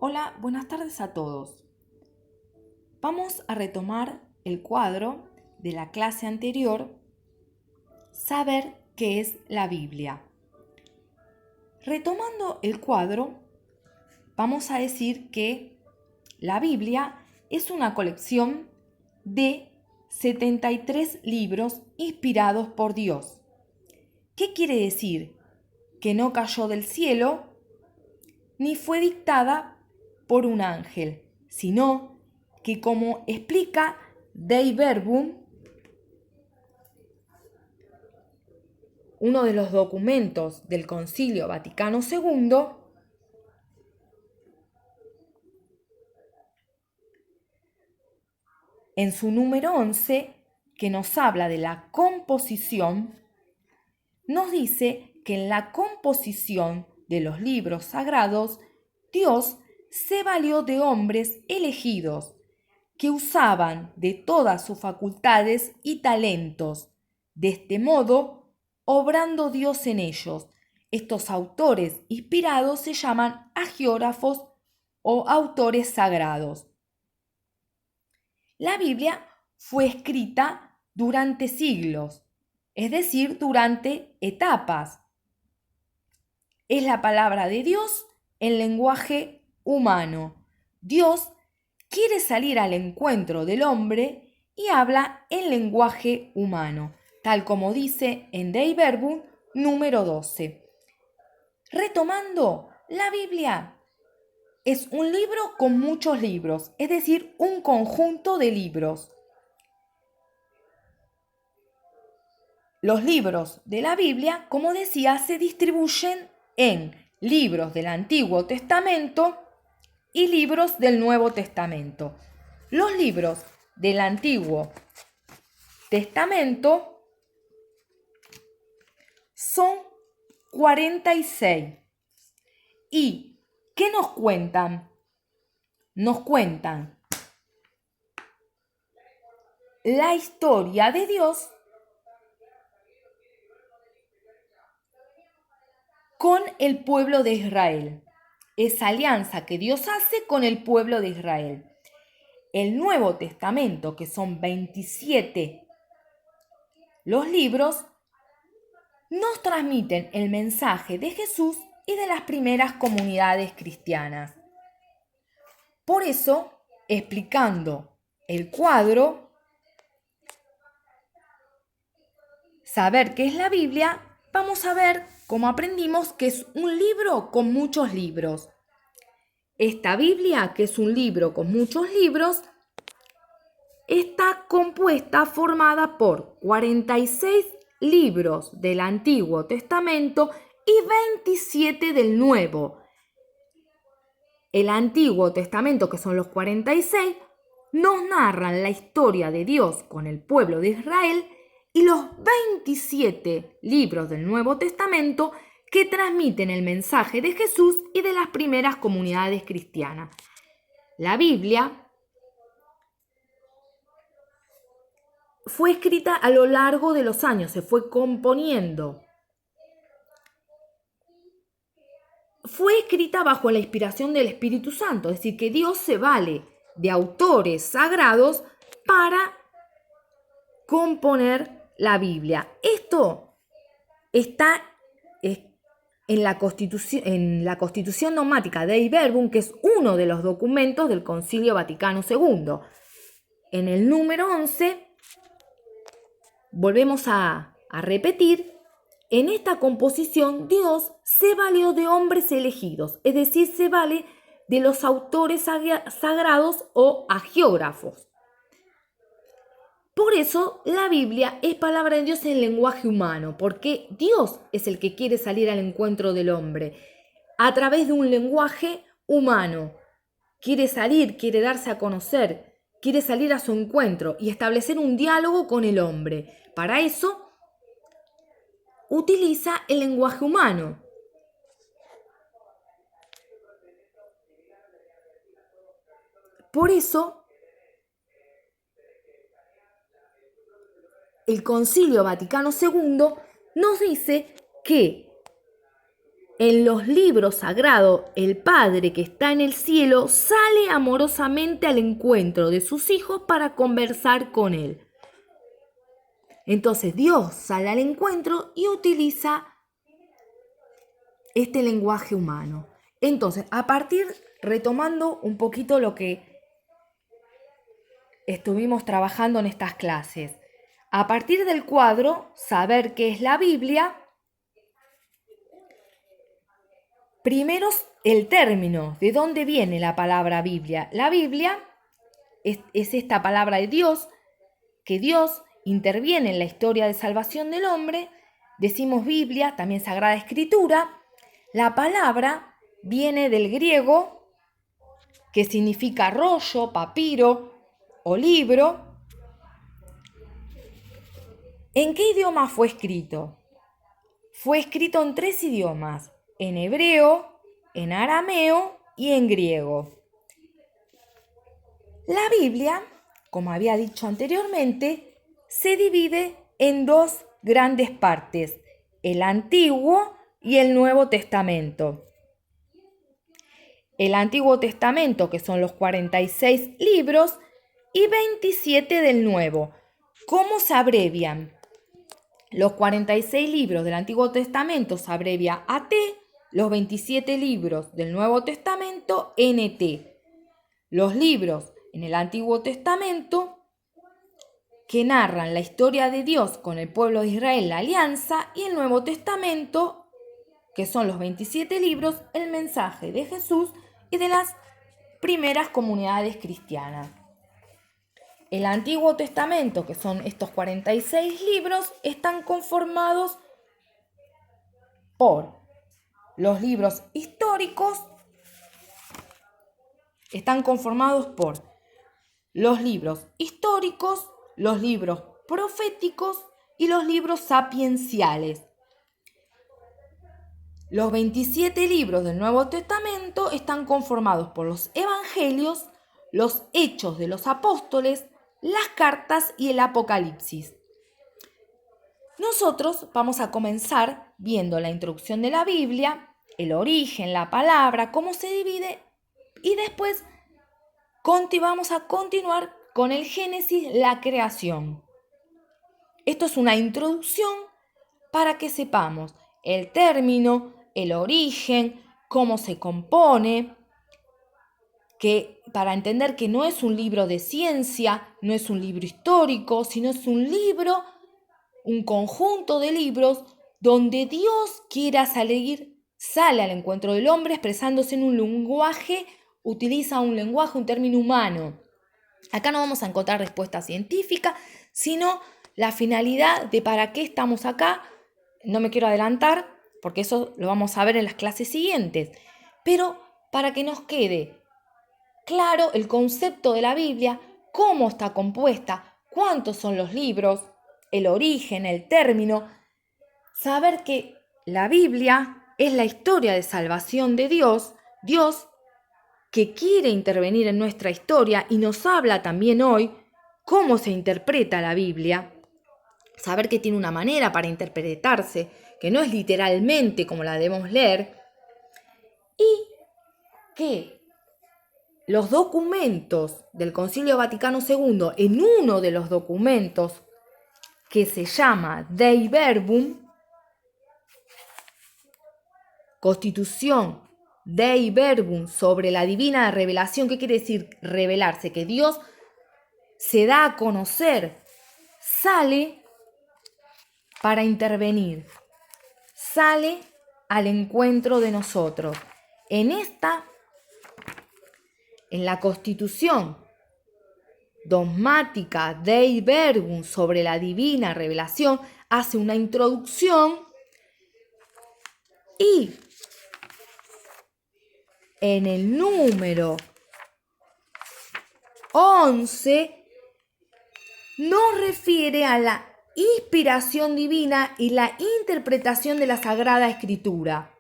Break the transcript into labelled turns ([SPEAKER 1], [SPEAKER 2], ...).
[SPEAKER 1] Hola, buenas tardes a todos. Vamos a retomar el cuadro de la clase anterior, saber qué es la Biblia. Retomando el cuadro, vamos a decir que la Biblia es una colección de 73 libros inspirados por Dios. ¿Qué quiere decir? Que no cayó del cielo ni fue dictada por un ángel, sino que, como explica Dei Verbum, uno de los documentos del Concilio Vaticano II, en su número 11, que nos habla de la composición, nos dice que en la composición de los libros sagrados, Dios se valió de hombres elegidos que usaban de todas sus facultades y talentos. De este modo, obrando Dios en ellos, estos autores inspirados se llaman agiógrafos o autores sagrados. La Biblia fue escrita durante siglos, es decir, durante etapas. Es la palabra de Dios en lenguaje humano. Dios quiere salir al encuentro del hombre y habla en lenguaje humano, tal como dice en Dei Verbum número 12. Retomando, la Biblia es un libro con muchos libros, es decir, un conjunto de libros. Los libros de la Biblia, como decía, se distribuyen en libros del Antiguo Testamento y libros del Nuevo Testamento. Los libros del Antiguo Testamento son 46. ¿Y qué nos cuentan? Nos cuentan la historia de Dios con el pueblo de Israel. Esa alianza que Dios hace con el pueblo de Israel. El Nuevo Testamento, que son 27 los libros, nos transmiten el mensaje de Jesús y de las primeras comunidades cristianas. Por eso, explicando el cuadro, saber qué es la Biblia, vamos a ver cómo aprendimos que es un libro con muchos libros. Esta Biblia, que es un libro con muchos libros, está formada por 46 libros del Antiguo Testamento y 27 del Nuevo. El Antiguo Testamento, que son los 46, nos narran la historia de Dios con el pueblo de Israel, y los 27 libros del Nuevo Testamento que transmiten el mensaje de Jesús y de las primeras comunidades cristianas. La Biblia fue escrita a lo largo de los años, se fue componiendo. Fue escrita bajo la inspiración del Espíritu Santo, es decir, que Dios se vale de autores sagrados para componer la Biblia. Esto está en la Constitución Dogmática Dei Verbum, que es uno de los documentos del Concilio Vaticano II. En el número 11, volvemos a repetir, en esta composición Dios se valió de hombres elegidos, es decir, se vale de los autores sagrados o agiógrafos. Por eso la Biblia es palabra de Dios en lenguaje humano, porque Dios es el que quiere salir al encuentro del hombre a través de un lenguaje humano. Quiere salir, quiere darse a conocer, quiere salir a su encuentro y establecer un diálogo con el hombre. Para eso utiliza el lenguaje humano. Por eso el Concilio Vaticano II nos dice que En los libros sagrados, el Padre que está en el cielo sale amorosamente al encuentro de sus hijos para conversar con él. Entonces Dios sale al encuentro y utiliza este lenguaje humano. Entonces, retomando un poquito lo que estuvimos trabajando en estas clases, a partir del cuadro, saber qué es la Biblia. Primero, el término, ¿de dónde viene la palabra Biblia? La Biblia es esta palabra de Dios, que Dios interviene en la historia de salvación del hombre. Decimos Biblia, también Sagrada Escritura. La palabra viene del griego, que significa rollo, papiro o libro. ¿En qué idioma fue escrito? Fue escrito en 3 idiomas: en hebreo, en arameo y en griego. La Biblia, como había dicho anteriormente, se divide en 2 grandes partes: el Antiguo y el Nuevo Testamento. El Antiguo Testamento, que son los 46 libros, y 27 del Nuevo. ¿Cómo se abrevian? Los 46 libros del Antiguo Testamento se abrevia AT, los 27 libros del Nuevo Testamento NT. Los libros en el Antiguo Testamento que narran la historia de Dios con el pueblo de Israel, la alianza, y el Nuevo Testamento, que son los 27 libros, el mensaje de Jesús y de las primeras comunidades cristianas. El Antiguo Testamento, que son estos 46 libros, están conformados por los libros históricos, los libros proféticos y los libros sapienciales. Los 27 libros del Nuevo Testamento están conformados por los Evangelios, los Hechos de los Apóstoles, las cartas y el Apocalipsis. Nosotros vamos a comenzar viendo la introducción de la Biblia, el origen, la palabra, cómo se divide, y después vamos a continuar con el Génesis, la creación. Esto es una introducción para que sepamos el término, el origen, cómo se compone, para entender que no es un libro de ciencia, no es un libro histórico, sino es un libro, un conjunto de libros donde Dios sale al encuentro del hombre expresándose en un lenguaje, utiliza un lenguaje, un término humano. Acá no vamos a encontrar respuesta científica, sino la finalidad de para qué estamos acá. No me quiero adelantar, porque eso lo vamos a ver en las clases siguientes. Pero para que nos quede claro el concepto de la Biblia, cómo está compuesta, cuántos son los libros, el origen, el término, saber que la Biblia es la historia de salvación de Dios, Dios que quiere intervenir en nuestra historia y nos habla también hoy cómo se interpreta la Biblia, saber que tiene una manera para interpretarse, que no es literalmente como la debemos leer, y que los documentos del Concilio Vaticano II, en uno de los documentos que se llama Dei Verbum, Constitución Dei Verbum sobre la divina revelación. ¿Qué quiere decir revelarse? Que Dios se da a conocer, sale para intervenir, sale al encuentro de nosotros. En la Constitución dogmática Dei Verbum sobre la divina revelación, hace una introducción y en el número 11 nos refiere a la inspiración divina y la interpretación de la Sagrada Escritura.